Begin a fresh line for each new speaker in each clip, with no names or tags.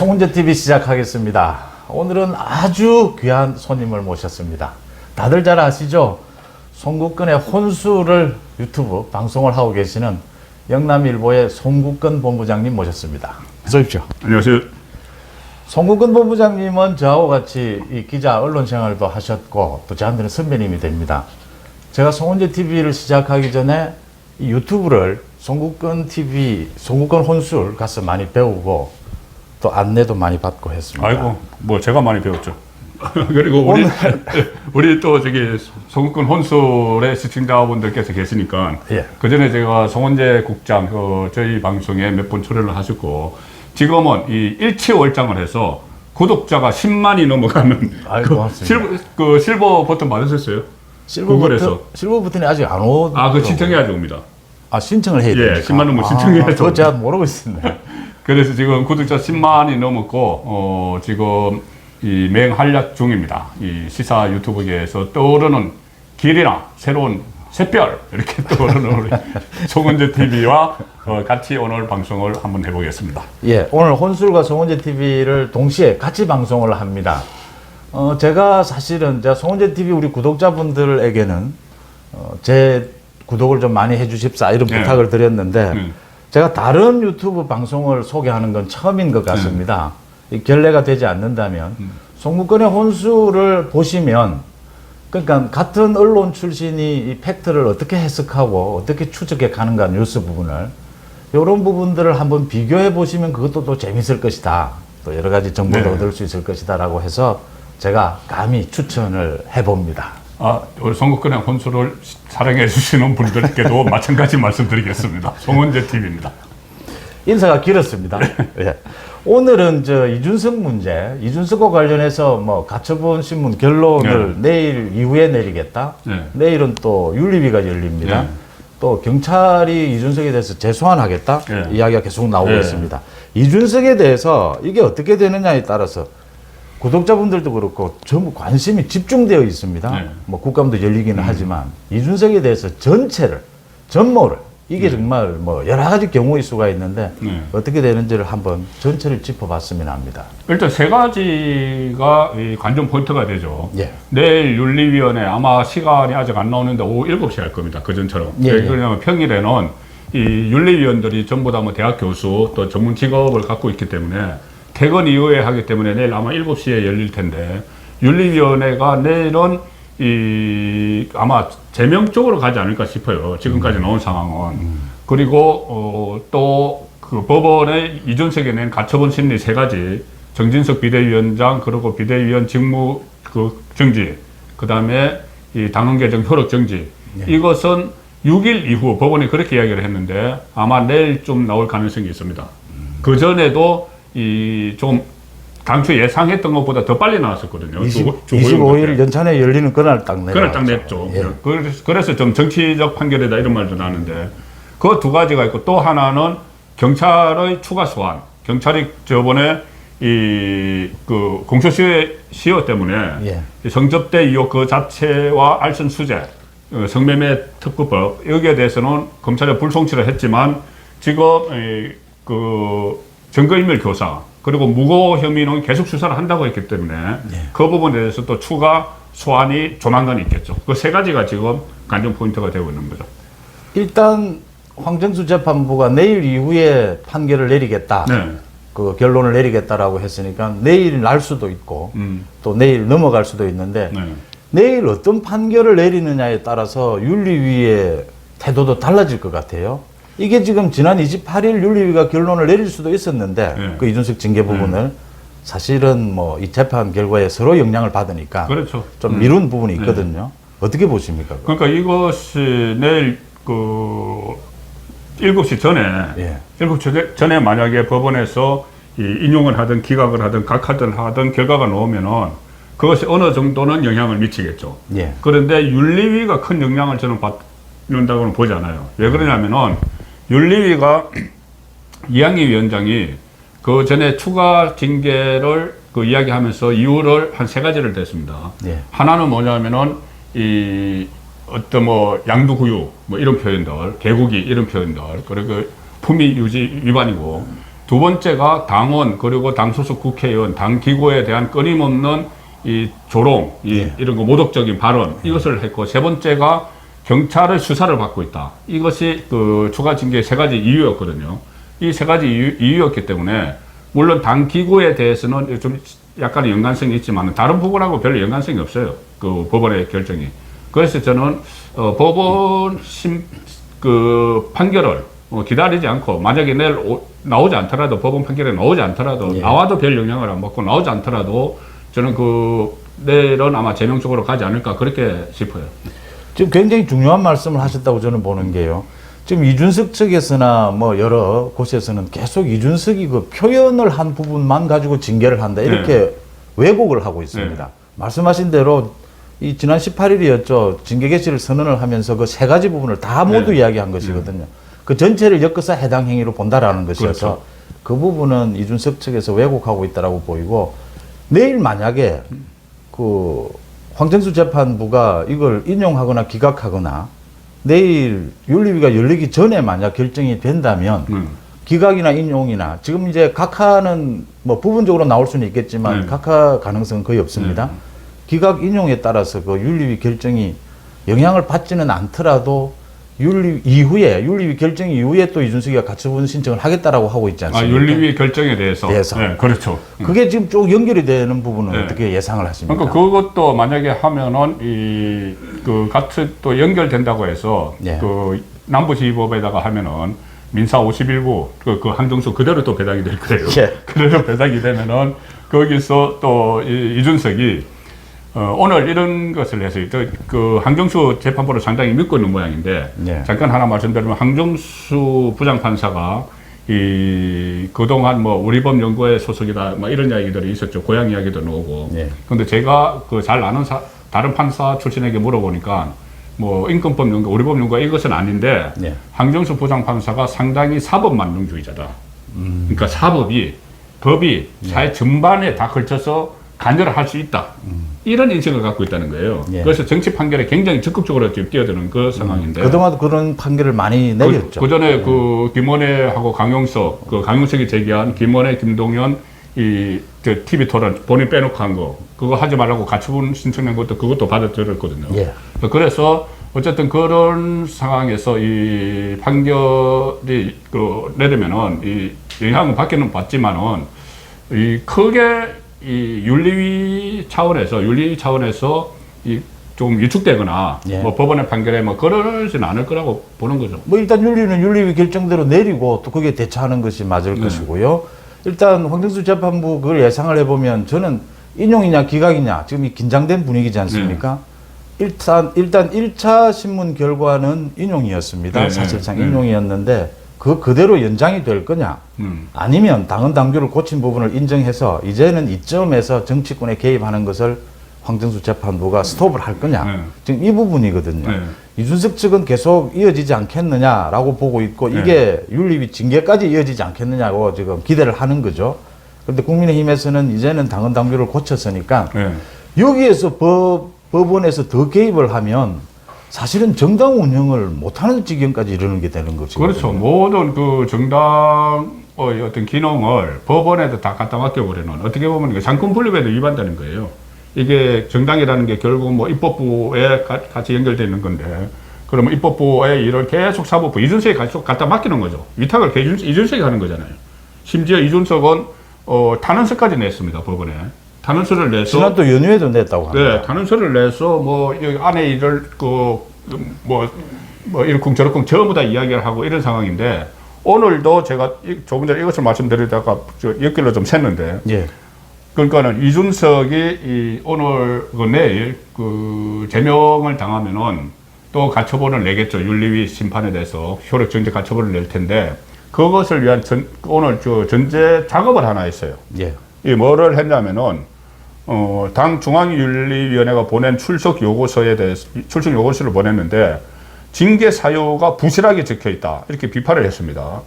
송은재 TV 시작하겠습니다. 오늘은 아주 귀한 손님을 모셨습니다. 다들 잘 아시죠? 송국근의 혼수를 유튜브 방송을 하고 계시는 영남일보의 송국근 본부장님 모셨습니다. 어서 오십시오.
안녕하세요.
송국근 본부장님은 저하고 같이 이 기자 언론 생활도 하셨고 또 저한테는 선배님이 됩니다. 제가 송은재 TV를 시작하기 전에 이 유튜브를 송국근 TV, 송국근 혼술 가서 많이 배우고 또 안내도 많이 받고 했습니다.
아이고, 뭐 제가 많이 배웠죠. 그리고 우리 또 저기 송국근 혼술의 시청자분들께서 계시니까
예.
그 전에 제가 송은재 국장 저희 방송에 몇 번 출연을 하셨고 지금은 이 일치월장을 해서 구독자가 10만이 넘어가는 실버 버튼 받으셨어요? 구글에서.
실버 버튼이 아직 안 오고.
그 신청해야지 옵니다.
신청을 해야 됩니까?
10만 넘으면 신청해야죠.
그거 제가 모르고 있습니다.
그래서 지금 구독자 10만이 넘었고 지금 이 맹활약 중입니다. 이 시사 유튜브계에서 떠오르는 길이나 새로운 샛별 이렇게 떠오르는 우리 송은재 TV와 같이 오늘 방송을 한번 해보겠습니다.
예, 오늘 혼술과 송은재 TV를 동시에 같이 방송을 합니다. 제가 사실은 송은재 TV 우리 구독자분들에게는 제 구독을 좀 많이 해주십사 이런 부탁을 드렸는데 제가 다른 유튜브 방송을 소개하는 건 처음인 것 같습니다. 이 결례가 되지 않는다면 송국근의 혼수를 보시면 그러니까 같은 언론 출신이 이 팩트를 어떻게 해석하고 어떻게 추적해 가는가 뉴스 부분을 이런 부분들을 한번 비교해 보시면 그것도 또 재밌을 것이다. 또 여러 가지 정보도 얻을 수 있을 것이다라고 해서 제가 감히 추천을 해봅니다.
우리 송국근의 혼수를 사랑해 주시는 분들께도 마찬가지 말씀드리겠습니다. 송은재 TV입니다.
인사가 길었습니다. 예. 오늘은 이준석 문제, 이준석과 관련해서 뭐 가처분 신문 결론을 내일 이후에 내리겠다. 내일은 또 윤리위가 열립니다. 또 경찰이 이준석에 대해서 재소환하겠다. 이야기가 계속 나오고 있습니다. 이준석에 대해서 이게 어떻게 되느냐에 따라서 구독자분들도 그렇고 전부 관심이 집중되어 있습니다. 뭐 국감도 열리기는 하지만 이준석에 대해서 전체를 전모를 이게 정말 뭐 여러 가지 경우일 수가 있는데 어떻게 되는지를 한번 전체를 짚어봤으면 합니다.
일단 세 가지가 이 관전 포인트가 되죠. 내일 윤리위원회 아마 시간이 아직 안 나오는데 오후 7시에 할 겁니다. 그전처럼. 왜냐하면 평일에는 이 윤리위원들이 전부 다 뭐 대학 교수 또 전문 직업을 갖고 있기 때문에 퇴근 이후에 하기 때문에 내일 아마 7시에 열릴 텐데 윤리위원회가 내일은 아마 제명 쪽으로 가지 않을까 싶어요. 지금까지 나온 상황은. 그리고 또 그 법원의 이준석에 낸 가처분 심리 세 가지 정진석 비대위원장 그리고 비대위원 직무 정지 그다음에 이 당헌 개정 효력 정지 이것은 6일 이후 법원이 그렇게 이야기를 했는데 아마 내일 좀 나올 가능성이 있습니다. 그 전에도 좀 당초 예상했던 것보다 더 빨리 나왔었거든요.
25일 연찬회 열리는 그날 딱 내렸죠.
그날 딱 냈죠. 그래서 좀 정치적 판결이다 이런 말도 나는데 그 두 가지가 있고 또 하나는 경찰의 추가 소환. 경찰이 저번에 그 공소시효 때문에 성접대 의혹 그 자체와 알선 수재, 성매매 특구법 여기에 대해서는 검찰이 불송치를 했지만 지금 그 증거인멸 교사 그리고 무고 혐의는 계속 수사를 한다고 했기 때문에 그 부분에 대해서 또 추가 소환이 조만간 있겠죠. 그 세 가지가 지금 관전 포인트가 되고 있는 거죠.
일단 황정수 재판부가 내일 이후에 판결을 내리겠다. 그 결론을 내리겠다라고 했으니까 내일 날 수도 있고 또 내일 넘어갈 수도 있는데 내일 어떤 판결을 내리느냐에 따라서 윤리위의 태도도 달라질 것 같아요. 이게 지금 지난 28일 윤리위가 결론을 내릴 수도 있었는데 그 이준석 징계 부분을 사실은 뭐 이 재판 결과에 서로 영향을 받으니까 좀 미룬 부분이 있거든요. 어떻게 보십니까?
그러니까 이것이 내일 그 7시 전에 7시 전에 만약에 법원에서 인용을 하든 기각을 하든 각하든 하든 결과가 나오면은 그것이 어느 정도는 영향을 미치겠죠. 그런데 윤리위가 큰 영향을 저는 받는다고는 보지 않아요. 왜 그러냐면은 윤리위가 이항희 위원장이 그 전에 추가 징계를 그 이야기하면서 이유를 한 세 가지를 댔습니다. 하나는 뭐냐면은 어떤 뭐 양두구유 뭐 이런 표현들, 개국이 이런 표현들, 그리고 품위 유지 위반이고 두 번째가 당원 그리고 당 소속 국회의원, 당 기구에 대한 끊임없는 이 조롱, 이런 거 모독적인 발언 이것을 했고 세 번째가 경찰의 수사를 받고 있다. 이것이 그 추가 징계의 세 가지 이유였거든요. 이 세 가지 이유였기 때문에 물론 당 기구에 대해서는 좀 약간의 연관성이 있지만 다른 부분하고 별로 연관성이 없어요. 그 법원의 결정이. 그래서 저는 법원 그 판결을 기다리지 않고 만약에 내일 나오지 않더라도 법원 판결에 나오지 않더라도 나와도 별 영향을 안 받고 나오지 않더라도 저는 그 내일은 아마 제명 쪽으로 가지 않을까 그렇게 싶어요.
지금 굉장히 중요한 말씀을 하셨다고 저는 보는 게요. 지금 이준석 측에서나 뭐 여러 곳에서는 계속 이준석이 그 표현을 한 부분만 가지고 징계를 한다 이렇게 왜곡을 하고 있습니다. 말씀하신 대로 이 지난 18일이었죠. 징계 개시를 선언을 하면서 그 세 가지 부분을 다 모두 이야기한 것이거든요. 그 전체를 엮어서 해당 행위로 본다라는 것이어서
그렇죠.
그 부분은 이준석 측에서 왜곡하고 있다라고 보이고 내일 만약에 그 황정수 재판부가 이걸 인용하거나 기각하거나 내일 윤리위가 열리기 전에 만약 결정이 된다면 기각이나 인용이나 지금 이제 각하는 뭐 부분적으로 나올 수는 있겠지만 각하 가능성은 거의 없습니다. 기각 인용에 따라서 그 윤리위 결정이 영향을 받지는 않더라도 윤리위 결정 이후에 또 이준석이가 가처분 신청을 하겠다라고 하고 있지 않습니까?
윤리위 결정에 대해서. 네, 그렇죠.
그게 지금 쭉 연결이 되는 부분은 어떻게 예상을 하십니까?
그러니까 그것도 만약에 하면은 그 같이 또 연결된다고 해서 그 남부지법에다가 하면은 민사 51부 그 한정수 그대로 또 배당이 될 거예요. 그대로 배당이 되면은 거기서 또 이준석이 오늘 이런 것을 해서 그 한정수 재판부를 상당히 믿고 있는 모양인데 잠깐 하나 말씀드리면 한정수 부장판사가 그동안 뭐 우리법 연구회 소속이다 뭐 이런 이야기들이 있었죠. 고향 이야기도 나오고. 근데 제가 그 잘 아는 다른 판사 출신에게 물어보니까 뭐 인권법 연구, 우리법 연구회 이것은 아닌데 한정수 부장판사가 상당히 사법 만능주의자다. 그러니까 법이 사회 전반에 다 걸쳐서 간여를 할 수 있다. 이런 인식을 갖고 있다는 거예요. 그래서 정치 판결에 굉장히 적극적으로 지금 뛰어드는 그 상황인데.
그동안 그런 판결을 많이 내렸죠.
그 전에 그 김원혜하고 강용석이 제기한 김원혜, 김동연 TV 토론 본인 빼놓고 한 거 그거 하지 말라고 가처분 신청한 것도 그것도 받아들였거든요. 그래서 어쨌든 그런 상황에서 이 판결이 내리면은 이 영향은 받기는 받지만은 크게 윤리위 차원에서 좀 위축되거나 뭐 법원의 판결에 뭐 그러지는 않을 거라고 보는 거죠.
뭐 일단 윤리는 윤리위 결정대로 내리고 또 거기에 대처하는 것이 맞을 것이고요. 일단 황정수 재판부 그걸 예상을 해보면 저는 인용이냐 기각이냐 지금 이 긴장된 분위기지 않습니까? 일단 1차 신문 결과는 인용이었습니다. 사실상 인용이었는데 그대로 연장이 될 거냐 아니면 당헌 당규를 고친 부분을 인정해서 이제는 이점에서 정치권에 개입하는 것을 황정수 재판부가 스톱을 할 거냐 지금 이 부분이거든요. 이준석 측은 계속 이어지지 않겠느냐라고 보고 있고 이게 윤리위 징계까지 이어지지 않겠느냐고 지금 기대를 하는 거죠. 그런데 국민의힘에서는 이제는 당헌 당규를 고쳤으니까 여기에서 법원에서 더 개입을 하면 사실은 정당 운영을 못하는 지경까지 이르는 게 되는 거죠.
그렇죠. 모든 그 정당의 어떤 기능을 법원에도 다 갖다 맡겨버리는 어떻게 보면 상권 분립에도 위반되는 거예요. 이게 정당이라는 게 결국 뭐 입법부에 같이 연결되어 있는 건데 그러면 입법부의 일을 계속 사법부 이준석이 계속 갖다 맡기는 거죠. 위탁을 이준석이 하는 거잖아요. 심지어 이준석은 탄원서까지 냈습니다. 법원에. 탄원서를 내서
지난 또 연휴에도 냈다고 합니다.
탄원서를 내서 뭐 여기 안에 일을 이렇쿵저렇쿵 전부 다 이야기를 하고 이런 상황인데 오늘도 제가 조금 전에 이것을 말씀드리다가 엮길로 좀 샜는데 그러니까는 이준석이 오늘 내일 제명을 당하면은 또 가처분을 내겠죠. 윤리위 심판에 대해서 효력정지 가처분을 낼 텐데 그것을 위한 오늘 전제 작업을 하나 했어요. 이 뭐를 했냐면은 당 중앙윤리위원회가 보낸 출석 요구서를 보냈는데 징계 사유가 부실하게 적혀 있다 이렇게 비판을 했습니다.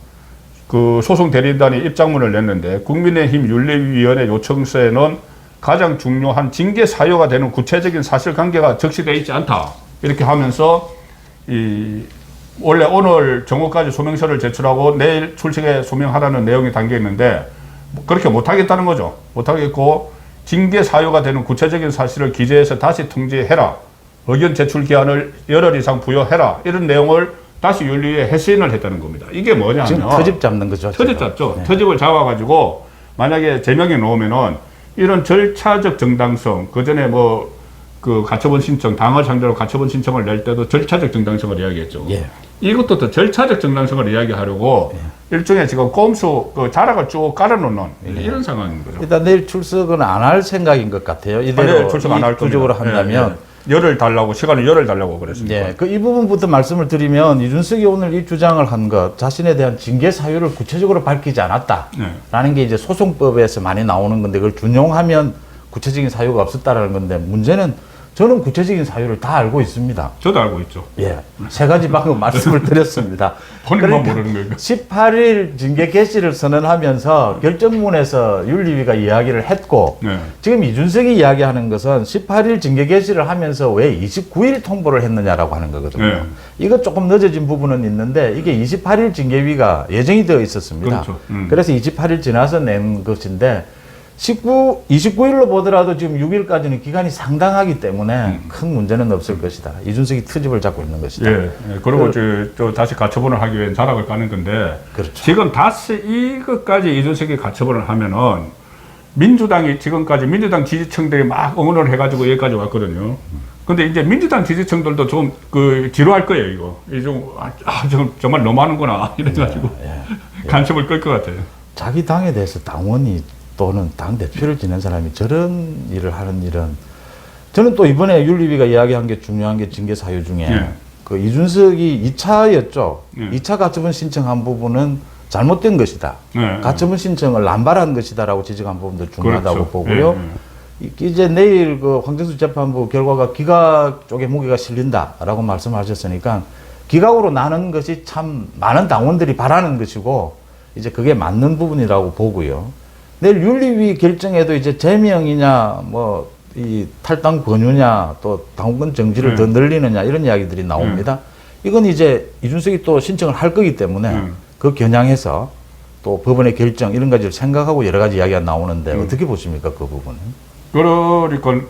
그 소송 대리인단이 입장문을 냈는데 국민의힘 윤리위원회 요청서에는 가장 중요한 징계 사유가 되는 구체적인 사실관계가 적시되어 있지 않다 이렇게 하면서 원래 오늘 정오까지 소명서를 제출하고 내일 출석에 소명하라는 내용이 담겨 있는데 그렇게 못하겠다는 거죠. 못하겠고 징계 사유가 되는 구체적인 사실을 기재해서 다시 통지해라. 의견 제출 기한을 열흘 이상 부여해라. 이런 내용을 다시 윤리위에 해시인을 했다는 겁니다. 이게 뭐냐면
지금 터집 잡는 거죠.
터집 잡죠. 네. 터집을 잡아가지고 만약에 제명에 놓으면은 이런 절차적 정당성, 그 전에 뭐 그 가처분 신청, 당을 상대로 가처분 신청을 낼 때도 절차적 정당성을 이야기했죠. 예. 이것도 또 절차적 정당성을 이야기하려고 일종의 지금 꼼수 그 자락을 쭉 깔아놓는 이런 상황인 거죠.
일단 내일 출석은 안 할 생각인 것 같아요. 이대로
출석 안 할
구조적으로 한다면.
열흘 달라고, 시간을 열흘 달라고 그랬습니다.
예, 이 부분부터 말씀을 드리면 이준석이 오늘 이 주장을 한 것, 자신에 대한 징계 사유를 구체적으로 밝히지 않았다라는 게 이제 소송법에서 많이 나오는 건데 그걸 준용하면 구체적인 사유가 없었다라는 건데 문제는 저는 구체적인 사유를 다 알고 있습니다.
저도 알고 있죠.
예, 세 가지 방금 말씀을 드렸습니다.
본인만 모르는 거예요.
18일 징계 개시를 선언하면서 결정문에서 윤리위가 이야기를 했고 지금 이준석이 이야기하는 것은 18일 징계 개시를 하면서 왜 29일 통보를 했느냐라고 하는 거거든요. 이거 조금 늦어진 부분은 있는데 이게 28일 징계위가 예정이 되어 있었습니다.
그렇죠.
그래서 28일 지나서 낸 것인데 29일로 보더라도 지금 6일까지는 기간이 상당하기 때문에 큰 문제는 없을 것이다. 이준석이 트집을 잡고 있는 것이다.
예. 그리고 저 다시 가처분을 하기 위해 자락을 까는 건데
그렇죠.
지금 다시 이것까지 이준석이 가처분을 하면은 민주당이 지금까지 민주당 지지층들이 막 응원을 해가지고 여기까지 왔거든요. 근데 이제 민주당 지지층들도 좀 그 지루할 거예요, 이거. 지금 정말 너무하는구나. 이래가지고 관심을 끌 것 같아요.
자기 당에 대해서 당원이 또는 당 대표를 지낸 사람이 저런 일을 하는 일은 저는 또 이번에 윤리위가 이야기한 게 중요한 게 징계 사유 중에 그 이준석이 2차였죠. 2차 가처분 신청한 부분은 잘못된 것이다. 가처분 신청을 남발한 것이다라고 지적한 부분도 중요하다고 그렇죠. 보고요. 이제 내일 그 황정수 재판부 결과가 기각 쪽에 무게가 실린다라고 말씀하셨으니까 기각으로 나는 것이 참 많은 당원들이 바라는 것이고 이제 그게 맞는 부분이라고 보고요. 내일 윤리위 결정에도 이제 제명이냐, 뭐, 이 탈당 권유냐, 또 당원권 정지를 더 늘리느냐, 이런 이야기들이 나옵니다. 이건 이제 이준석이 또 신청을 할 거기 때문에 그 겨냥해서 또 법원의 결정, 이런 가지를 생각하고 여러 가지 이야기가 나오는데 어떻게 보십니까, 그 부분은?
그러니까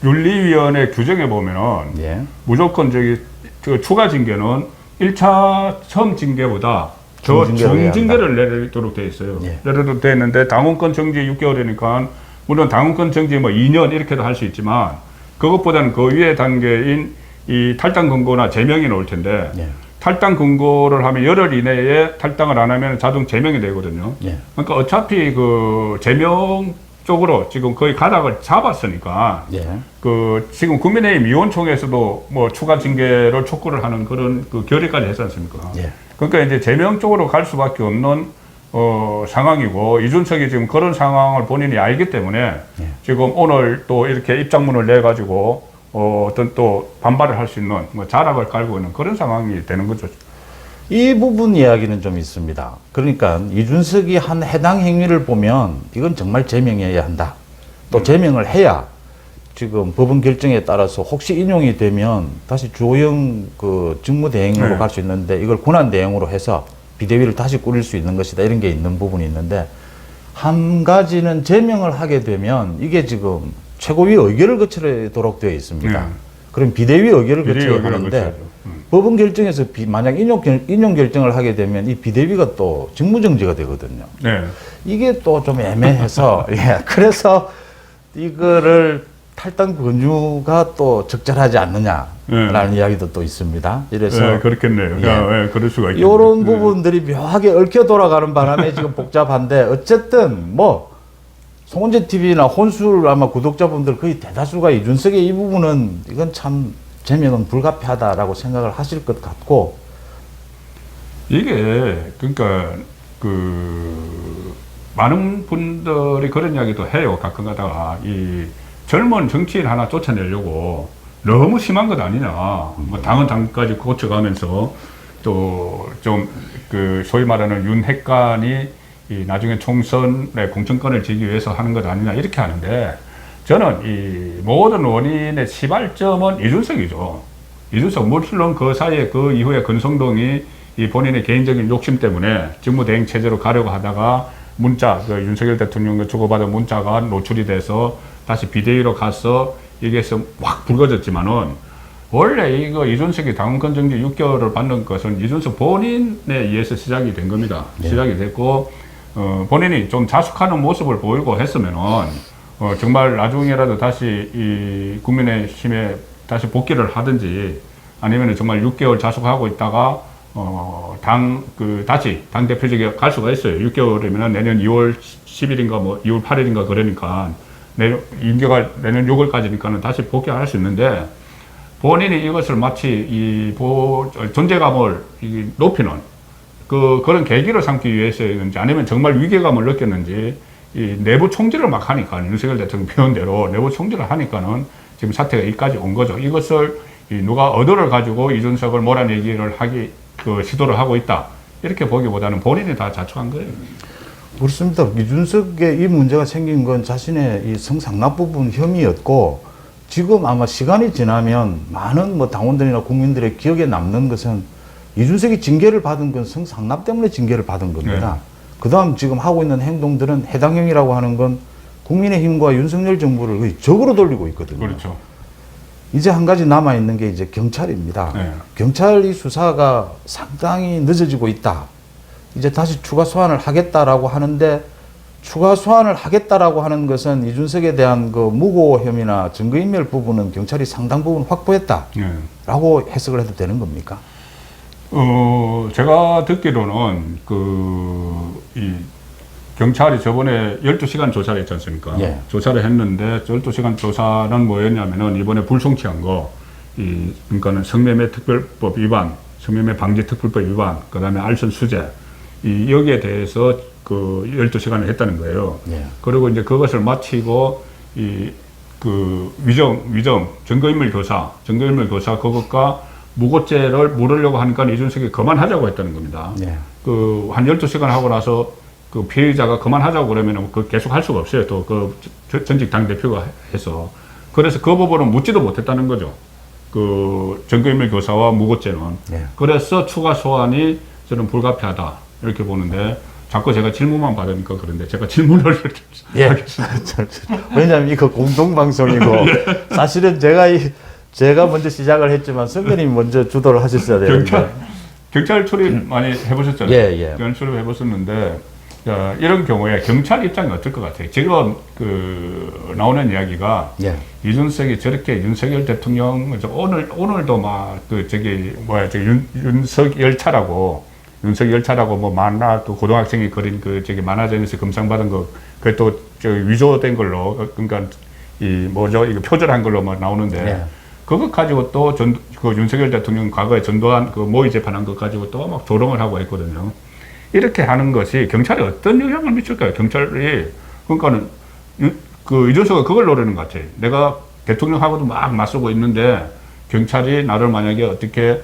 윤리위원회 규정에 보면은 무조건 추가 징계는 1차 처음 징계보다 더 중징계를 내리도록 되어 있어요. 내리도록 되어 있는데 당원권 정지 6개월이니까 물론 당원권 정지 뭐 2년 이렇게도 할 수 있지만 그것보다는 그 위에 단계인 이 탈당 권고나 제명이 나올 텐데 탈당 권고를 하면 열흘 이내에 탈당을 안 하면 자동 제명이 되거든요. 그러니까 어차피 그 제명 쪽으로 지금 거의 가닥을 잡았으니까 그 지금 국민의힘 위원총회에서도 뭐 추가 징계를 촉구를 하는 그런 그 결의까지 했지 않습니까? 그러니까 이제 제명 쪽으로 갈 수밖에 없는 상황이고 이준석이 지금 그런 상황을 본인이 알기 때문에 지금 오늘 또 이렇게 입장문을 내 가지고 어떤 또 반발을 할 수 있는 뭐 자락을 깔고 있는 그런 상황이 되는 거죠.
이 부분 이야기는 좀 있습니다. 그러니까 이준석이 한 해당 행위를 보면 이건 정말 제명해야 한다. 또 제명을 해야 지금 법원 결정에 따라서 혹시 인용이 되면 다시 주호영 그 직무대행으로 갈 수 있는데 이걸 권한대행으로 해서 비대위를 다시 꾸릴 수 있는 것이다. 이런 게 있는 부분이 있는데 한 가지는 제명을 하게 되면 이게 지금 최고위 의결을 거치도록 되어 있습니다. 그럼 비대위 의결을 거쳐야 하는데 법원 결정에서 만약 인용 결정을 하게 되면 이 비대위가 또 직무정지가 되거든요. 이게 또 좀 애매해서 그래서 이거를 탈당 권유가 또 적절하지 않느냐라는 이야기도 또 있습니다. 이래서
그렇겠네요. 그럴 수가 있겠네요.
이런 부분들이 묘하게 얽혀 돌아가는 바람에 지금 복잡한데 어쨌든 뭐 송원재 TV나 혼술 아마 구독자분들 거의 대다수가 이준석의 이 부분은 이건 참 제명은 불가피하다라고 생각을 하실 것 같고
이게 그러니까 많은 분들이 그런 이야기도 해요. 가끔 가다가 이 젊은 정치인 하나 쫓아내려고 너무 심한 것 아니냐. 뭐 당은 당까지 고쳐가면서 또 좀 소위 말하는 윤핵관이 이 나중에 총선의 공천권을 지기 위해서 하는 것 아니냐 이렇게 하는데 저는 이 모든 원인의 시발점은 이준석이죠. 이준석 물론 그 사이에 그 이후에 권성동이 이 본인의 개인적인 욕심 때문에 직무대행 체제로 가려고 하다가 문자, 그 윤석열 대통령과 주고받은 문자가 노출이 돼서 다시 비대위로 가서 이게 확 불거졌지만은 원래 이거 이준석이 당원권 정지 6개월을 받는 것은 이준석 본인에 의해서 시작이 된 겁니다. 네. 시작이 됐고, 본인이 좀 자숙하는 모습을 보이고 했으면은, 정말 나중에라도 다시 이 국민의힘에 다시 복귀를 하든지 아니면 정말 6개월 자숙하고 있다가 다시 당대표직에 갈 수가 있어요. 6개월이면 내년 2월 10일인가 뭐 2월 8일인가 그러니까 임기가 내년 6월까지니까는 다시 복귀할 수 있는데 본인이 이것을 마치 존재감을 높이는 그런 계기를 삼기 위해서였는지 아니면 정말 위기감을 느꼈는지 이 내부 총질을 막 하니까 윤석열 대통령 표현대로 내부 총질을 하니까는 지금 사태가 여기까지 온 거죠. 이것을 누가 의도를 가지고 이준석을 몰아내기를 시도를 하고 있다. 이렇게 보기보다는 본인이 다 자초한 거예요.
그렇습니다. 이준석의 이 문제가 생긴 건 자신의 이 성상납 부분 혐의였고 지금 아마 시간이 지나면 많은 뭐 당원들이나 국민들의 기억에 남는 것은 이준석이 징계를 받은 건 성상납 때문에 징계를 받은 겁니다. 네. 그 다음 지금 하고 있는 행동들은 해당형이라고 하는 건 국민의힘과 윤석열 정부를 거의 적으로 돌리고 있거든요.
그렇죠.
이제 한 가지 남아있는 게 이제 경찰입니다. 네. 경찰 이 수사가 상당히 늦어지고 있다. 이제 다시 추가 소환을 하겠다라고 하는데 추가 소환을 하겠다라고 하는 것은 이준석에 대한 그 무고 혐의나 증거인멸 부분은 경찰이 상당 부분 확보했다라고 네. 해석을 해도 되는 겁니까?
제가 듣기로는 경찰이 저번에 12시간 조사를 했지 않습니까? 예. 조사를 했는데 12시간 조사는 뭐였냐면은 이번에 불송치한 거, 그러니까는 성매매 특별법 위반, 성매매 방지 특별법 위반, 그 다음에 알선 수재, 여기에 대해서 12시간을 했다는 거예요. 예. 그리고 이제 그것을 마치고 위정, 증거인멸 교사 그것과 무고죄를 물으려고 하니까 이준석이 그만하자고 했다는 겁니다. 예. 한 12시간 하고 나서 그 피해자가 그만하자고 그러면 계속 할 수가 없어요. 또 전직 당대표가 해서. 그래서 그 부분은 묻지도 못했다는 거죠. 증거인멸 교사와 무고죄는. 예. 그래서 추가 소환이 저는 불가피하다. 이렇게 보는데 자꾸 제가 질문만 받으니까 그런데 제가 질문을
예. 하겠습니다. 왜냐하면 이거 공동방송이고 사실은 제가 먼저 시작을 했지만 선배님이 먼저 주도를 하셨어야 되는데.
경찰 출입 많이 해보셨잖아요.
예, 예.
경찰 출입 해보셨는데 이런 경우에 경찰 입장이 어떨 것 같아요? 지금 나오는 이야기가 예. 이준석이 저렇게 윤석열 대통령 오늘도 막 윤석 열차라고 뭐 만화 또 고등학생이 그린 만화전에서 금상 받은 거 그게 또 위조된 걸로 그러니까 이거 표절한 걸로 막 나오는데 예. 그것 가지고 또 윤석열 대통령 과거에 전두환 모의 재판한 것 가지고 또 막 조롱을 하고 했거든요. 이렇게 하는 것이 경찰에 어떤 영향을 미칠까요? 경찰이, 그러니까는, 이준석은 그걸 노리는 것 같아요. 내가 대통령하고도 막 맞서고 있는데, 경찰이 나를 만약에 어떻게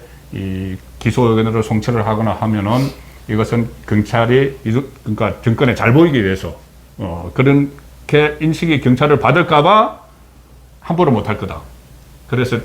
기소 의견으로 송치를 하거나 하면은, 이것은 경찰이, 그러니까 정권에 잘 보이기 위해서, 그렇게 인식이 경찰을 받을까봐 함부로 못할 거다. 그래서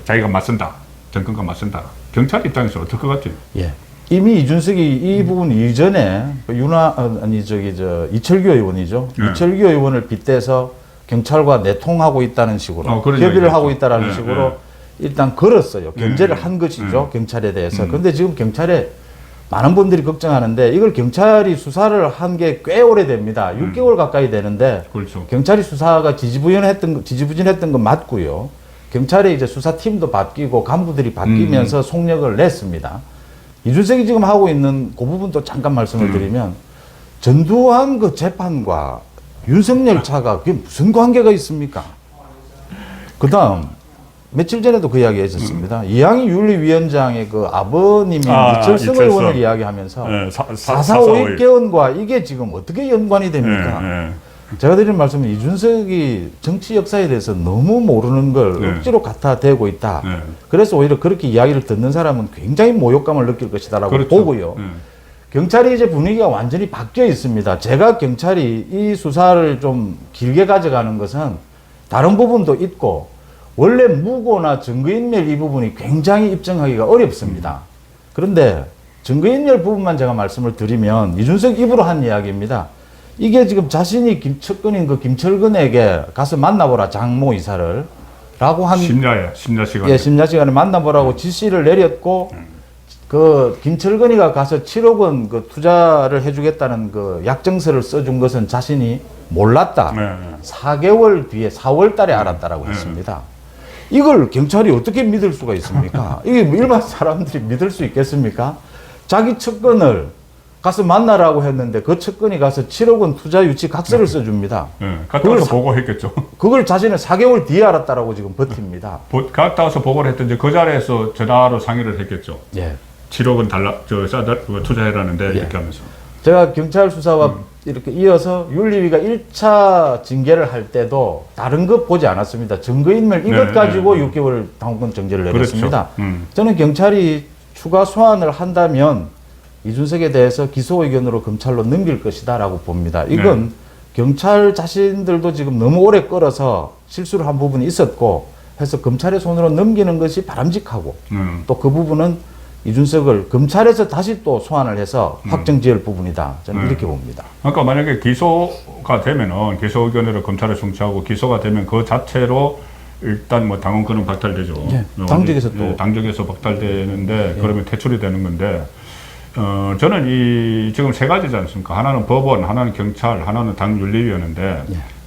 자기가 맞선다. 정권과 맞선다. 경찰 입장에서 어떨 것 같아요?
예. 이미 이준석이 이 부분 이전에 이철규 의원이죠. 네. 이철규 의원을 빗대서 경찰과 내통하고 있다는 식으로 협의를 하고 있다는 네, 식으로 네. 일단 걸었어요. 견제를 한 것이죠. 경찰에 대해서. 그런데 지금 경찰에 많은 분들이 걱정하는데 이걸 경찰이 수사를 한 게 꽤 오래됩니다. 6개월 가까이 되는데
그렇죠.
경찰이 수사가 지지부진했던 건 맞고요. 경찰의 이제 수사팀도 바뀌고 간부들이 바뀌면서 속력을 냈습니다. 이준석이 지금 하고 있는 그 부분도 잠깐 말씀을 드리면 전두환 그 재판과 윤석열 차가 그게 무슨 관계가 있습니까? 그 다음 며칠 전에도 그 이야기 했었습니다. 이항희 윤리위원장의 그 아버님이 이철성 의원을 이야기하면서 네, 4.5일개헌과 이게 지금 어떻게 연관이 됩니까? 네. 제가 드리는 말씀은 이준석이 정치 역사에 대해서 너무 모르는 걸 억지로 갖다 대고 있다. 그래서 오히려 그렇게 이야기를 듣는 사람은 굉장히 모욕감을 느낄 것이다라고 그렇죠. 보고요. 경찰이 이제 분위기가 완전히 바뀌어 있습니다. 제가 경찰이 이 수사를 좀 길게 가져가는 것은 다른 부분도 있고 원래 무고나 증거인멸 이 부분이 굉장히 입증하기가 어렵습니다. 그런데 증거인멸 부분만 제가 말씀을 드리면 이준석 입으로 한 이야기입니다. 이게 지금 자신이 측근인 그 김철근에게 가서 만나보라 장모 이사를 라고 한
심야 시간에.
예, 심야 시간에 만나보라고 지시를 내렸고 그 김철근이가 가서 7억 원 그 투자를 해주겠다는 그 약정서를 써준 것은 자신이 몰랐다.
네.
4개월 뒤에 4월 달에 알았다라고 했습니다. 이걸 경찰이 어떻게 믿을 수가 있습니까? 이게 뭐 일반 사람들이 믿을 수 있겠습니까? 자기 측근을 가서 만나라고 했는데 그 측근이 가서 7억 원 투자 유치 각서를 써줍니다.
갔다 와서 보고했겠죠.
그걸 자신은 4개월 뒤에 알았다라고 지금 버팁니다.
갔다 와서 보고를 했던지 그 자리에서 전화로 상의를 했겠죠.
예.
7억 원 투자해라는데 이렇게 하면서.
제가 경찰 수사와 이렇게 이어서 윤리위가 1차 징계를 할 때도 다른 것 보지 않았습니다. 증거인멸 이것 가지고 6개월 당원권 정지를 내렸습니다.
그렇죠.
저는 경찰이 추가 소환을 한다면 이준석에 대해서 기소 의견으로 검찰로 넘길 것이다라고 봅니다. 이건 경찰 자신들도 지금 너무 오래 끌어서 실수를 한 부분이 있었고 해서 검찰의 손으로 넘기는 것이 바람직하고 또 그 부분은 이준석을 검찰에서 다시 또 소환을 해서 확정지을 부분이다. 저는 이렇게 봅니다.
그러니까 만약에 기소가 되면은 기소 의견으로 검찰에 송치하고 기소가 되면 그 자체로 일단 뭐 당원권은 박탈되죠.
예, 당적에서 또
당적에서 박탈되는데 그러면 퇴출이 되는 건데 저는 이 지금 세 가지지 않습니까? 하나는 법원, 하나는 경찰, 하나는 당윤리위원회인데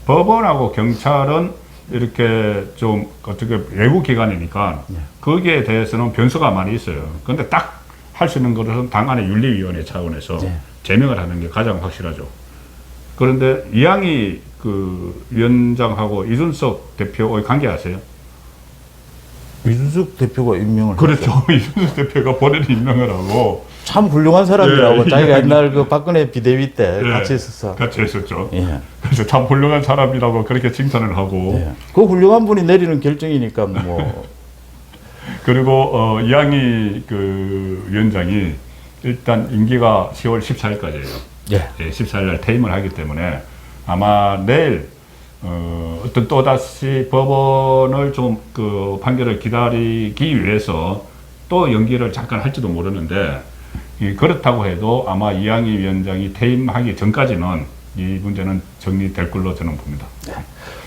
법원하고 경찰은 이렇게 좀 어떻게 외부 기관이니까 거기에 대해서는 변수가 많이 있어요. 그런데 딱 할 수 있는 것은 당 안의 윤리위원회 차원에서 제명을 하는 게 가장 확실하죠. 그런데 이양희 그 위원장하고 이준석 대표의 관계 아세요?
이준석 대표가 임명을
그렇죠. 이준석 대표가 본인이 임명을 하고
참 훌륭한 사람이라고 자기가 옛날 그 박근혜 비대위 때 같이 있었어.
같이 했었죠. 그래서 참 훌륭한 사람이라고 그렇게 칭찬을 하고
그 훌륭한 분이 내리는 결정이니까 뭐
그리고 이양희 그 위원장이 일단 임기가 10월 14일까지예요. 14일 날 퇴임을 하기 때문에 아마 내일 어떤 또다시 법원을 좀 그 판결을 기다리기 위해서 또 연기를 잠깐 할지도 모르는데 그렇다고 해도 아마 이양희 위원장이 퇴임하기 전까지는 이 문제는 정리될 걸로 저는 봅니다.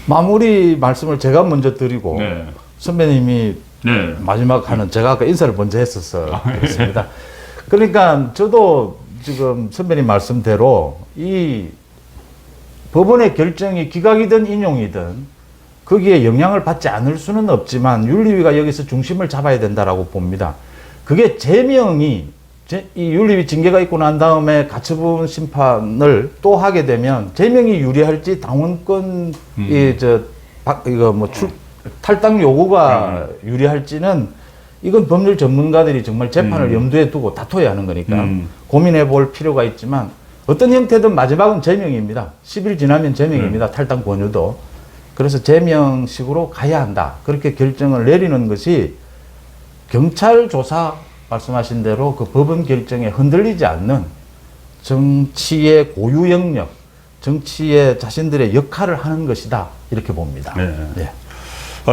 마무리 말씀을 제가 먼저 드리고 선배님이 마지막 하는 제가 아까 인사를 먼저 했었어 그렇습니다. 그러니까 저도 지금 선배님 말씀대로 이 법원의 결정이 기각이든 인용이든 거기에 영향을 받지 않을 수는 없지만 윤리위가 여기서 중심을 잡아야 된다라고 봅니다. 그게 제명이 이 윤리위 징계가 있고 난 다음에 가처분 심판을 또 하게 되면 제명이 유리할지 당원권 탈당 요구가 유리할지는 이건 법률 전문가들이 정말 재판을 염두에 두고 다퉈야 하는 거니까 고민해 볼 필요가 있지만 어떤 형태든 마지막은 제명입니다. 10일 지나면 제명입니다. 탈당 권유도. 그래서 제명식으로 가야 한다. 그렇게 결정을 내리는 것이 경찰 조사 말씀하신 대로 그 법원 결정에 흔들리지 않는 정치의 고유 영역, 정치의 자신들의 역할을 하는 것이다. 이렇게 봅니다.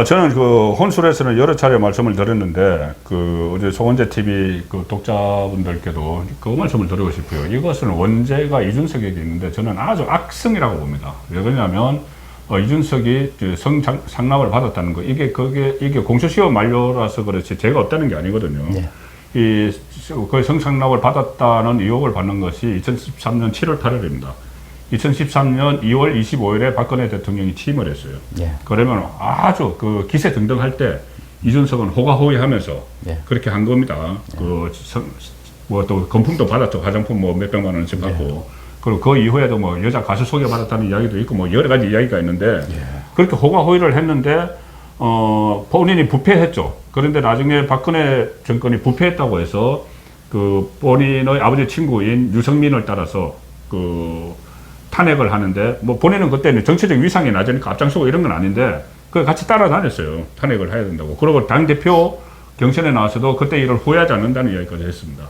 저는 그 혼술에서는 여러 차례 말씀을 드렸는데 그 어제 송원재 TV 그 독자분들께도 그 말씀을 드리고 싶어요. 이것은 원죄가 이준석에게 있는데 저는 아주 악성이라고 봅니다. 왜 그러냐면 이준석이 성상납을 받았다는 거 이게 공소시효 만료라서 그렇지 죄가 없다는 게 아니거든요. 그 성상납을 받았다는 의혹을 받는 것이 2013년 7월 8일입니다. 2013년 2월 25일에 박근혜 대통령이 취임을 했어요. 그러면 아주 그 기세 등등할 때 이준석은 호가호위하면서 그렇게 한 겁니다. 뭐 또 건품도 받았죠. 화장품 뭐 몇백만 원씩 받고. 그리고 그 이후에도 뭐 여자 가수 소개받았다는 이야기도 있고 뭐 여러 가지 이야기가 있는데 그렇게 호가호위를 했는데 본인이 부패했죠. 그런데 나중에 박근혜 정권이 부패했다고 해서 그 본인의 아버지 친구인 유성민을 따라서 그 탄핵을 하는데 뭐 본인은 그때는 정치적 위상이 낮으니까 앞장서고 이런 건 아닌데 그 같이 따라다녔어요. 탄핵을 해야 된다고. 그리고 당대표 경선에 나와서도 그때 일을 후회하지 않는다는 이야기까지 했습니다.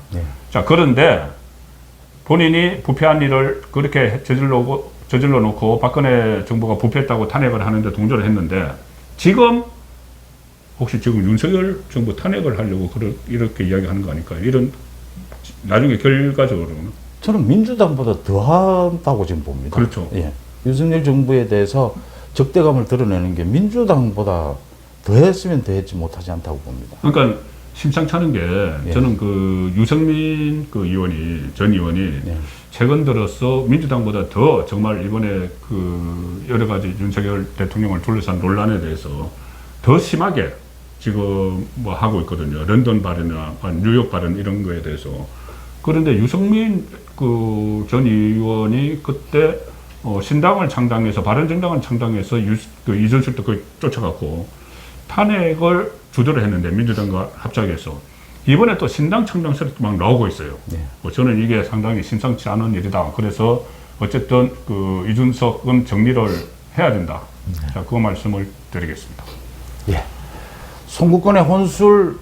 자, 그런데 본인이 부패한 일을 그렇게 저질러 놓고 박근혜 정부가 부패했다고 탄핵을 하는데 동조를 했는데 지금 혹시 지금 윤석열 정부 탄핵을 하려고 이렇게 이야기하는 거 아닐까요? 이런 나중에 결과적으로는
저는 민주당보다 더한다고 지금 봅니다.
그렇죠.
예. 윤석열 정부에 대해서 적대감을 드러내는 게 민주당보다 더했으면 더했지 못하지 않다고 봅니다.
그러니까 심상치 않은 게
예.
저는 그 유승민 그 전 의원이
예.
최근 들어서 민주당보다 더 정말 이번에 그 여러 가지 윤석열 대통령을 둘러싼 논란에 대해서 더 심하게 지금 뭐 하고 있거든요. 런던 발언이나 뉴욕 발언 이런 거에 대해서. 그런데 유승민 그 전 의원이 그때 신당을 창당해서 바른정당을 창당해서 그 이준석도 거의 쫓아갔고 탄핵을 주도를 했는데 민주당과 합작해서 이번에 또 신당 창당설이 막 나오고 있어요.
네.
저는 이게 상당히 심상치 않은 일이다. 그래서 어쨌든 그 이준석은 정리를 해야 된다. 자, 그 말씀을 드리겠습니다.
예. 송구권의 혼술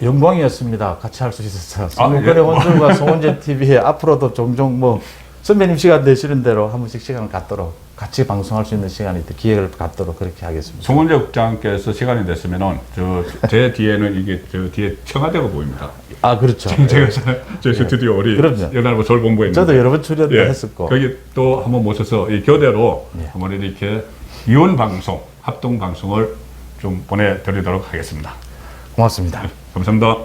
영광이었습니다. 같이 할 수 있어서. 송구권의
예.
혼술과 송원재 TV에 앞으로도 종종 뭐 선배님 시간 되시는 대로 한 번씩 시간을 갖도록 같이 방송할 수 있는 시간이 기회를 갖도록 그렇게 하겠습니다.
송원재 국장께서 시간이 됐으면은 제 뒤에는 이게 저 뒤에 청와대가 보입니다.
아, 그렇죠.
제가 저 스튜디오 우리
그럼요.
연합부 서울본부에 있는데
저도 여러 번 출연도 했었고.
거기 또 한번 모셔서 이 교대로
예.
한번 이렇게 이원 방송, 합동 방송을 좀 보내드리도록 하겠습니다.
고맙습니다.
감사합니다.